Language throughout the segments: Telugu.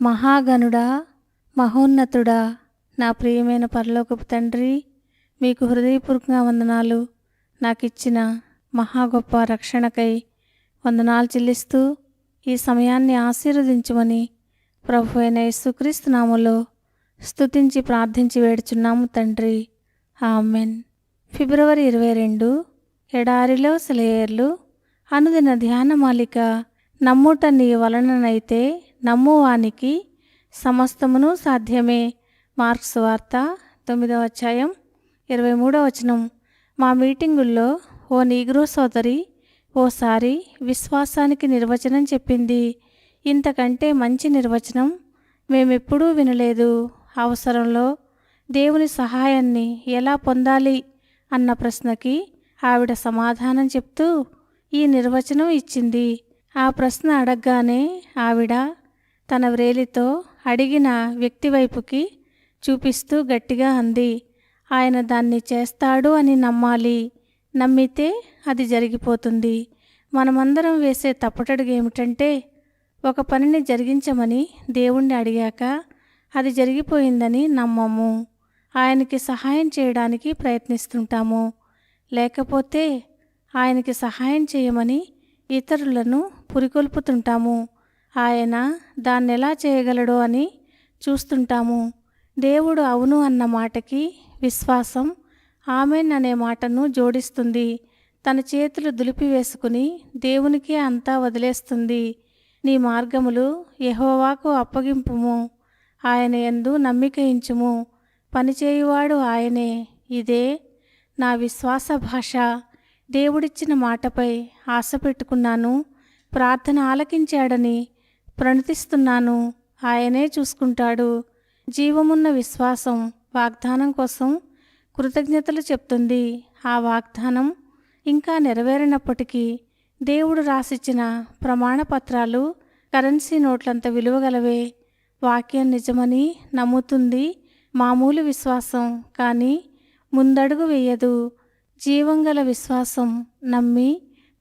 మహాగణుడా, మహోన్నతుడా, నా ప్రియమైన పరలోకపు తండ్రి, మీకు హృదయపూర్వకంగా వందనాలు. నాకిచ్చిన మహా గొప్ప రక్షణకై వందనాలు చెల్లిస్తూ ఈ సమయాన్ని ఆశీర్వదించమని ప్రభు అయిన యేసుక్రీస్తు నామములో స్తుతించి ప్రార్థించి వేడుచున్నాము తండ్రి. ఆమెన్. ఫిబ్రవరి 22 ఎడారిలో సెలయేర్లు అనుదిన ధ్యానమాలిక. నమ్ముట నీ వలననైతే నమ్మువానికి సమస్తమును సాధ్యమే. మార్క్స్ వార్త 9వ అధ్యాయం 23వ వచనం. మా మీటింగుల్లో ఓ నీగ్రో సోదరి ఓసారి విశ్వాసానికి నిర్వచనం చెప్పింది. ఇంతకంటే మంచి నిర్వచనం మేమెప్పుడూ వినలేదు. అవసరంలో దేవుని సహాయాన్ని ఎలా పొందాలి అన్న ప్రశ్నకి ఆవిడ సమాధానం చెప్తూ ఈ నిర్వచనం ఇచ్చింది. ఆ ప్రశ్న అడగగానే ఆవిడ తన వ్రేలితో అడిగిన వ్యక్తి వైపుకి చూపిస్తూ గట్టిగా అంది, ఆయన దాన్ని చేస్తాడు అని నమ్మాలి. నమ్మితే అది జరిగిపోతుంది. మనమందరం వేసే తప్పటడుగు ఏమిటంటే, ఒక పనిని జరిగించమని దేవుణ్ణి అడిగాక అది జరిగిపోయిందని నమ్మము. ఆయనకి సహాయం చేయడానికి ప్రయత్నిస్తుంటాము. లేకపోతే ఆయనకి సహాయం చేయమని ఇతరులను పురికొల్పుతుంటాము. ఆయన దాన్నెలా చేయగలడో అని చూస్తుంటాము. దేవుడు అవును అన్న మాటకి విశ్వాసం ఆమెన్ అనే మాటను జోడిస్తుంది. తన చేతులు దులిపివేసుకుని దేవునికే అంతా వదిలేస్తుంది. నీ మార్గములు యెహోవాకు అప్పగింపుము, ఆయన యందు నమ్మిక ఉంచుము. పనిచేయువాడు ఆయనే. ఇదే నా విశ్వాస భాష. దేవుడిచ్చిన మాటపై ఆశ పెట్టుకున్నాను. ప్రార్థన ఆలకించాడని ప్రణతిస్తున్నాను. ఆయనే చూసుకుంటాడు. జీవమున్న విశ్వాసం వాగ్దానం కోసం కృతజ్ఞతలు చెప్తుంది. ఆ వాగ్దానం ఇంకా నెరవేరినప్పటికీ దేవుడు రాసిచ్చిన ప్రమాణపత్రాలు కరెన్సీ నోట్లంత విలువగలవే. వాక్యం నిజమని నమ్ముతుంది మామూలు విశ్వాసం, కానీ ముందడుగు వేయదు. జీవంగల విశ్వాసం నమ్మి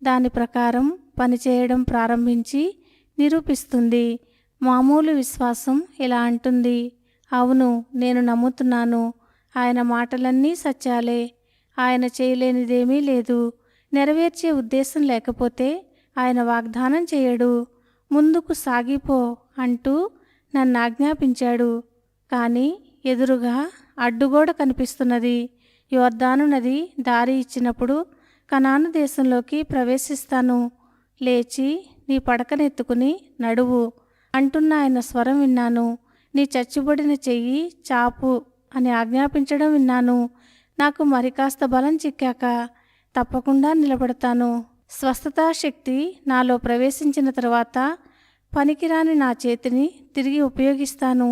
దాని ప్రకారం పనిచేయడం ప్రారంభించి నిరూపిస్తుంది. మామూలు విశ్వాసం ఇలా అంటుంది, అవును నేను నమ్ముతున్నాను, ఆయన మాటలన్నీ సత్యాలే, ఆయన చేయలేనిదేమీ లేదు. నెరవేర్చే ఉద్దేశం లేకపోతే ఆయన వాగ్దానం చేయడు. ముందుకు సాగిపో అంటూ నన్ను ఆజ్ఞాపించాడు. కానీ ఎదురుగా అడ్డుగోడ కనిపిస్తున్నది. యోర్దాను నది దారి ఇచ్చినప్పుడు కనాను దేశంలోకి ప్రవేశిస్తాను. లేచి నీ పడకనెత్తుకుని నడువు అంటున్న ఆయన స్వరం విన్నాను. నీ చచ్చుబడిన చెయ్యి చాపు అని ఆజ్ఞాపించడం విన్నాను. నాకు మరి కాస్త బలం చిక్కాక తప్పకుండా నిలబడతాను. స్వస్థతా శక్తి నాలో ప్రవేశించిన తర్వాత పనికిరాని నా చేతిని తిరిగి ఉపయోగిస్తాను.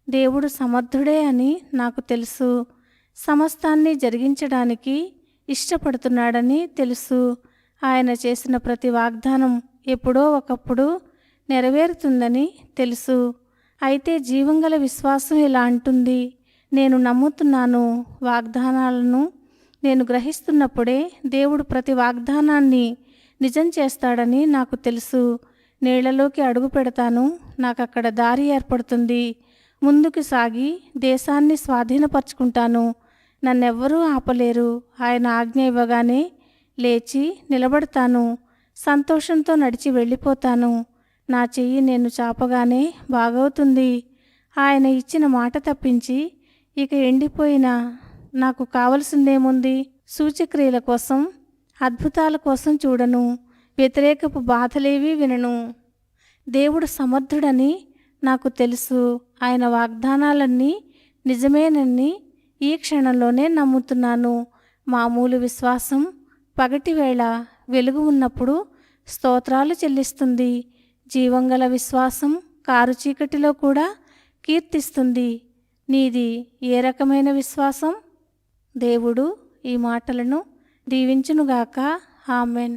దేవుడు సమర్థుడే అని నాకు తెలుసు. సమస్తాన్ని జరిగించడానికి ఇష్టపడుతున్నాడని తెలుసు. ఆయన చేసిన ప్రతి వాగ్దానం ఎప్పుడో ఒకప్పుడు నెరవేరుతుందని తెలుసు. అయితే జీవంగల విశ్వాసం ఇలా అంటుంది, నేను నమ్ముతున్నాను. వాగ్దానాలను నేను గ్రహిస్తున్నప్పుడే దేవుడు ప్రతి వాగ్దానాన్ని నిజం చేస్తాడని నాకు తెలుసు. నీళ్లలోకి అడుగు పెడతాను, నాకు అక్కడ దారి ఏర్పడుతుంది. ముందుకు సాగి దేశాన్ని స్వాధీనపరుచుకుంటాను. నన్నెవ్వరూ ఆపలేరు. ఆయన ఆజ్ఞ ఇవ్వగానే లేచి నిలబడతాను. సంతోషంతో నడిచి వెళ్ళిపోతాను. నా చెయ్యి నేను చాపగానే బాగవుతుంది. ఆయన ఇచ్చిన మాట తప్పించి ఇక ఎండిపోయిన నాకు కావలసిందేముంది? సూచక్రియల కోసం, అద్భుతాల కోసం చూడను. వ్యతిరేకపు బాధలేవీ వినను. దేవుడు సమర్థుడని నాకు తెలుసు. ఆయన వాగ్దానాలన్నీ నిజమేనని ఈ క్షణంలోనే నమ్ముతున్నాను. మామూలు విశ్వాసం పగటివేళ వెలుగు ఉన్నప్పుడు స్తోత్రాలు చెల్లిస్తుంది. జీవంగల విశ్వాసం కారు చీకటిలో కూడా కీర్తిస్తుంది. నీది ఏ రకమైన విశ్వాసం? దేవుడు ఈ మాటలను దీవించునుగాక. ఆమెన్.